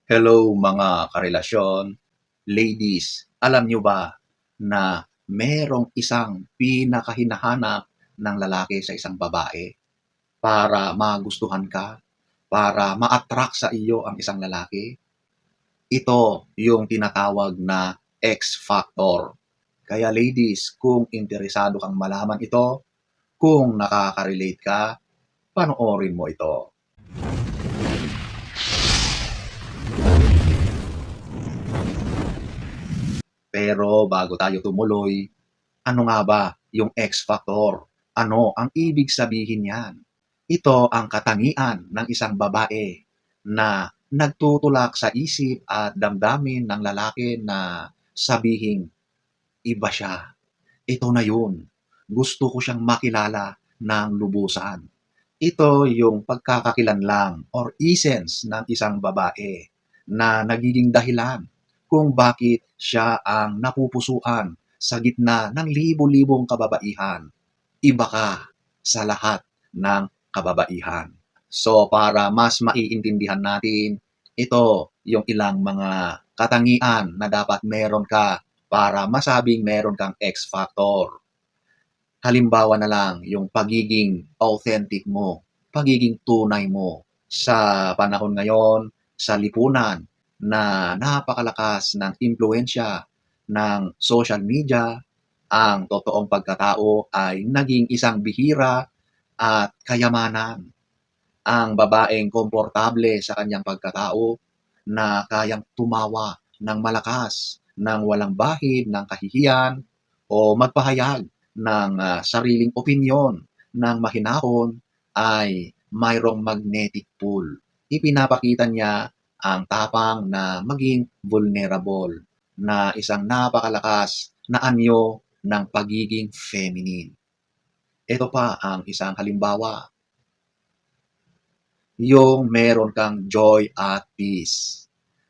Hello mga karelasyon, ladies, alam nyo ba na merong isang pinakahinahanap ng lalaki sa isang babae para magustuhan ka, para ma-attract sa iyo ang isang lalaki? Ito yung tinatawag na X-Factor. Kaya ladies, kung interesado kang malaman ito, kung nakaka-relate ka, panoorin mo ito. Pero bago tayo tumuloy, ano nga ba yung X-Factor? Ano ang ibig sabihin niyan? Ito ang katangian ng isang babae na nagtutulak sa isip at damdamin ng lalaki na sabihing iba siya. Ito na yun. Gusto ko siyang makilala ng lubusan. Ito yung pagkakakilanlang or essence ng isang babae na nagiging dahilan kung bakit siya ang napupusuan sa gitna ng libo-libong kababaihan. Iba ka sa lahat ng kababaihan. So para mas maiintindihan natin, ito yung ilang mga katangian na dapat meron ka para masabing meron kang X-Factor. Halimbawa na lang yung pagiging authentic mo, pagiging tunay mo. Sa panahon ngayon, sa lipunan na napakalakas ng impluensya ng social media, ang totoong pagkatao ay naging isang bihira at kayamanan. Ang babaeng komportable sa kanyang pagkatao na kayang tumawa ng malakas, ng walang bahid, ng kahihiyan, o magpahayag ng sariling opinyon ng mahinahon ay mayroong magnetic pull. Ipinapakita niya ang tapang na maging vulnerable na isang napakalakas na anyo ng pagiging feminine. Ito pa ang isang halimbawa, yung meron kang joy at peace.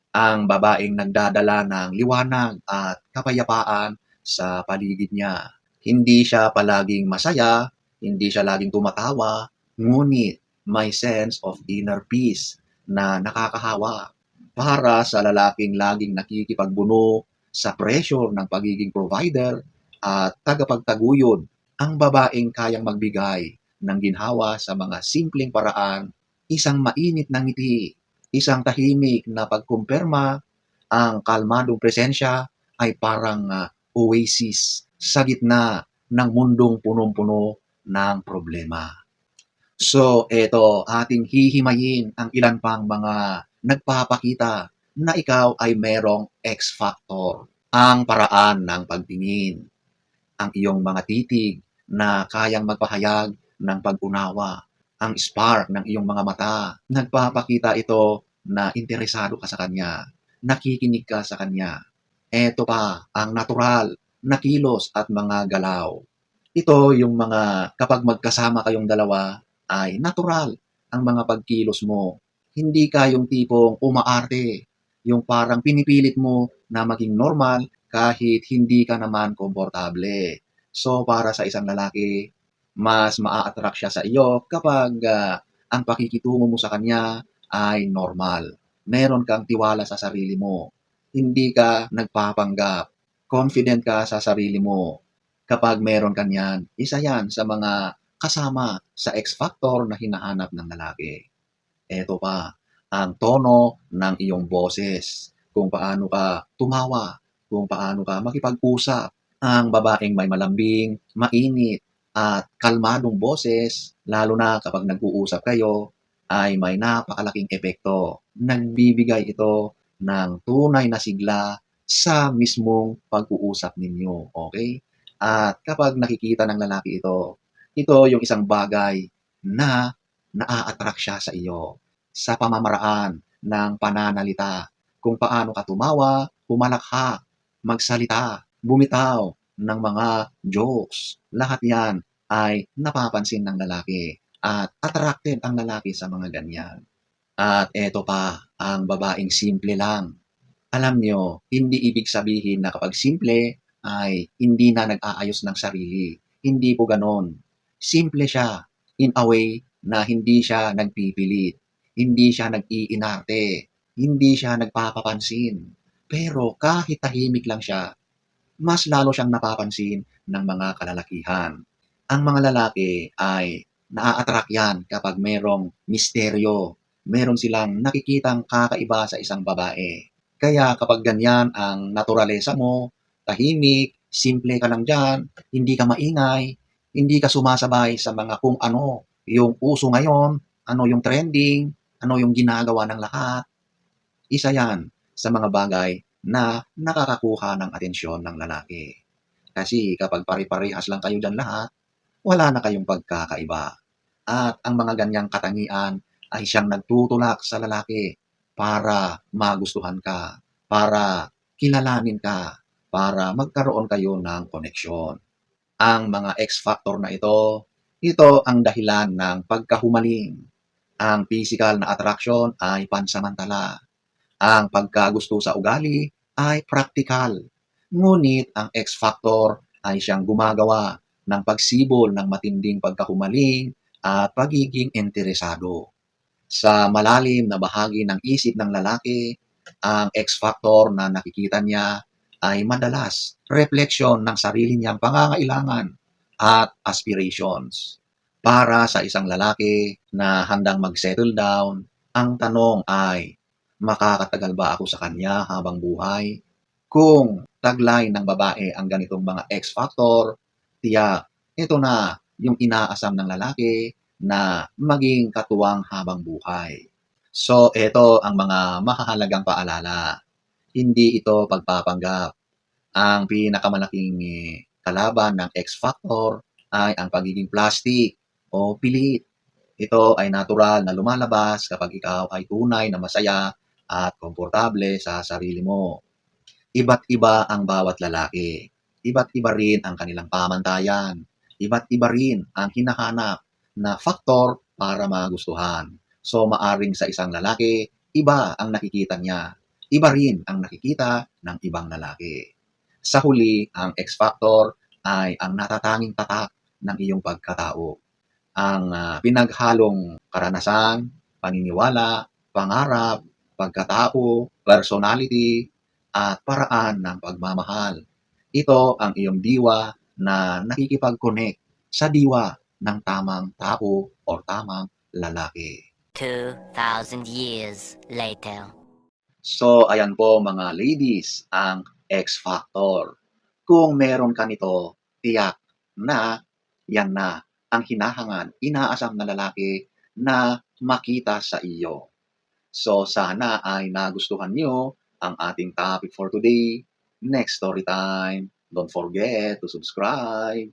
Ang babaeng nagdadala ng liwanag at kapayapaan sa paligid niya. Hindi siya palaging masaya, hindi siya laging tumatawa, ngunit may sense of inner peace na nakakahawa para sa lalaking laging nakikipagbuno sa pressure ng pagiging provider at tagapagtaguyod. Ang babaeng kayang magbigay ng ginhawa sa mga simpleng paraan, isang mainit na ngiti, isang tahimik na pagkumpirma, ang kalmadong presensya ay parang oasis sa gitna ng mundong punong-puno ng problema. So, eto, ating hihimayin ang ilan pang mga nagpapakita na ikaw ay merong X-Factor. Ang paraan ng pagtingin, ang iyong mga titig na kayang magpahayag ng pag-unawa, ang spark ng iyong mga mata. Nagpapakita ito na interesado ka sa kanya, nakikinig ka sa kanya. Eto pa, ang natural na kilos at mga galaw. Ito yung mga kapag magkasama kayong dalawa ay natural ang mga pagkilos mo. Hindi ka yung tipong umaarte, yung parang pinipilit mo na maging normal kahit hindi ka naman komportable. So para sa isang lalaki, mas maa-attract siya sa iyo kapag ang pakikitungo mo sa kanya ay normal. Meron kang tiwala sa sarili mo. Hindi ka nagpapanggap. Confident ka sa sarili mo. Kapag meron ka niyan, isa yan sa mga kasama sa X-Factor na hinahanap ng lalaki. Eto pa, ang tono ng iyong boses, kung paano ka tumawa, kung paano ka makipag-usap. Ang babaeng may malambing, mainit, at kalmadong boses, lalo na kapag nag-uusap kayo, ay may napakalaking epekto. Nagbibigay ito ng tunay na sigla sa mismong pag-uusap ninyo. Okay? At kapag nakikita ng lalaki ito yung isang bagay na naa-attract siya sa iyo sa pamamaraan ng pananalita, kung paano ka tumawa, humalakhak, magsalita, bumitaw ng mga jokes. Lahat yan ay napapansin ng lalaki at attracted ang lalaki sa mga ganyan. At eto pa, ang babaeng simple lang. Alam nyo, hindi ibig sabihin na kapag simple ay hindi na nag-aayos ng sarili. Hindi po ganon. Simple siya in a way na hindi siya nagpipilit. Hindi siya nag-iinarte. hindi siya nagpapapansin. Pero kahit tahimik lang siya, mas lalo siyang napapansin ng mga kalalakihan. Ang mga lalaki ay naa-attract yan kapag merong misteryo, meron silang nakikitang kakaiba sa isang babae. Kaya kapag ganyan ang naturalesa mo, tahimik, simple ka lang diyan, hindi ka maingay, hindi ka sumasabay sa mga kung ano yung uso ngayon, ano yung trending, ano yung ginagawa ng lahat, isa yan sa mga bagay na nakakakuha ng atensyon ng lalaki. Kasi kapag pare-parehas lang kayo diyan lahat, wala na kayong pagkakaiba. At ang mga ganyang katangian ay siyang nagtutulak sa lalaki para magustuhan ka, para kilalanin ka, para magkaroon kayo ng koneksyon. Ang mga X-factor na ito ang dahilan ng pagkahumaling. Ang physical na attraction ay pansamantala. Ang pagkagusto sa ugali ay praktikal. Ngunit ang X-factor ay siyang gumagawa ng pagsibol ng matinding pagkahumaling at pagiging interesado. Sa malalim na bahagi ng isip ng lalaki, ang X-factor na nakikita niya ay madalas refleksyon ng sarili niyang pangangailangan at aspirations. Para sa isang lalaki na handang mag-settle down, ang tanong ay, makakatagal ba ako sa kanya habang buhay? Kung taglay ng babae ang ganitong mga X-factor, tiyak ito na yung inaasam ng lalaki na maging katuwang habang buhay. So, ito ang mga mahahalagang paalala. Hindi ito pagpapanggap. Ang pinakamalaking kalaban ng X-factor ay ang pagiging plastic o pilit. Ito ay natural na lumalabas kapag ikaw ay tunay na masaya at komportable sa sarili mo. Iba't iba ang bawat lalaki. Iba't iba rin ang kanilang pamantayan. Iba't iba rin ang hinahanap na faktor para magustuhan. So maaring sa isang lalaki, iba ang nakikita niya. Iba rin ang nakikita ng ibang lalaki. Sa huli, ang X-factor ay ang natatanging tatak ng iyong pagkatao. Ang pinaghalong karanasan, paniniwala, pangarap, pagkatao, personality, at paraan ng pagmamahal. Ito ang iyong diwa na nakikipag-connect sa diwa ng tamang tao o tamang lalaki. 2,000 years later. So, ayan po mga ladies, ang X-factor. Kung meron ka nito, tiyak na yan na ang hinahangad, inaasam na lalaki na makita sa iyo. So, sana ay nagustuhan nyo ang ating topic for today. Next story time. Don't forget to subscribe.